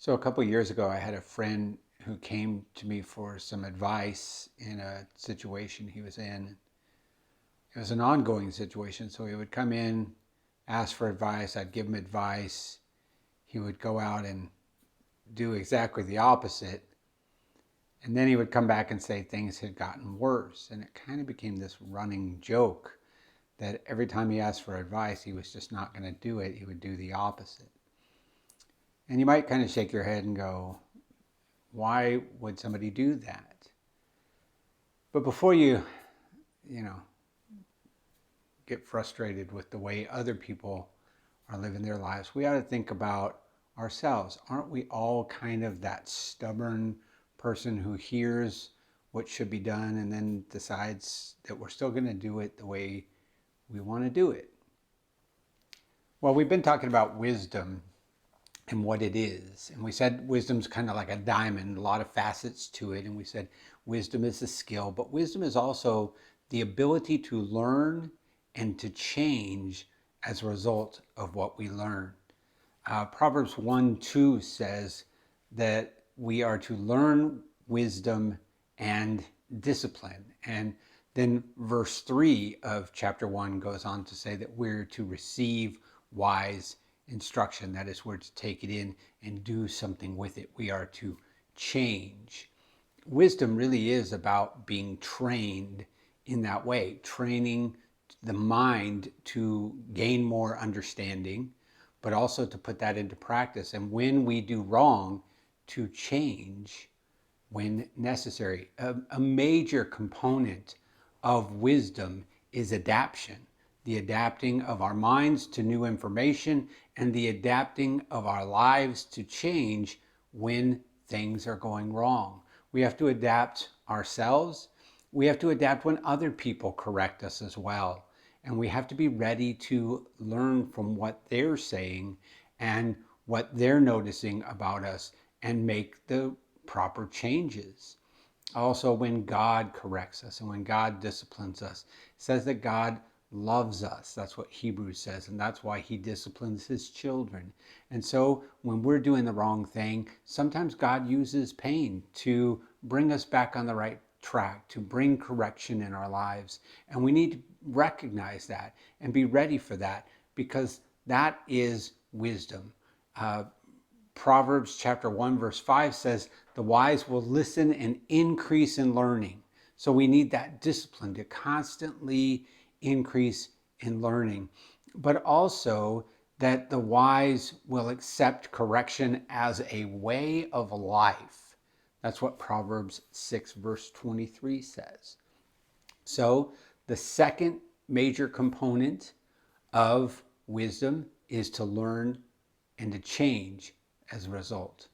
So a couple of years ago, I had a friend who came to me for some advice in a situation he was in. It was an ongoing situation, so he would come in, ask for advice, I'd give him advice. He would go out and do exactly the opposite, and then he would come back and say things had gotten worse. And it kind of became this running joke that every time he asked for advice, he was just not going to do it. He would do the opposite. And you might kind of shake your head and go, why would somebody do that? But before you know, get frustrated with the way other people are living their lives, we ought to think about ourselves. Aren't we all kind of that stubborn person who hears what should be done and then decides that we're still going to do it the way we want to do it? Well, we've been talking about wisdom and what it is. And we said wisdom's kind of like a diamond, a lot of facets to it. And we said wisdom is a skill, but wisdom is also the ability to learn and to change as a result of what we learn. Proverbs 1:2 says that we are to learn wisdom and discipline. And then verse 3 of chapter 1 goes on to say that we're to receive wise instruction. That is, we're to take it in and do something with it. We are to change. Wisdom really is about being trained in that way, training the mind to gain more understanding, but also to put that into practice. And when we do wrong, to change when necessary. A major component of wisdom is adaptation, the adapting of our minds to new information and the adapting of our lives to change when things are going wrong. We have to adapt ourselves. We have to adapt when other people correct us as well. And we have to be ready to learn from what they're saying and what they're noticing about us and make the proper changes. Also, when God corrects us and when God disciplines us, it says that God loves us. That's what Hebrews says, and that's why he disciplines his children. And so when we're doing the wrong thing, sometimes God uses pain to bring us back on the right track, to bring correction in our lives. And we need to recognize that and be ready for that, because that is wisdom. Proverbs chapter 1 verse 5 says, the wise will listen and increase in learning. So we need that discipline to constantly increase in learning, but also that the wise will accept correction as a way of life. That's what Proverbs 6 verse 23 says. So the second major component of wisdom is to learn and to change as a result.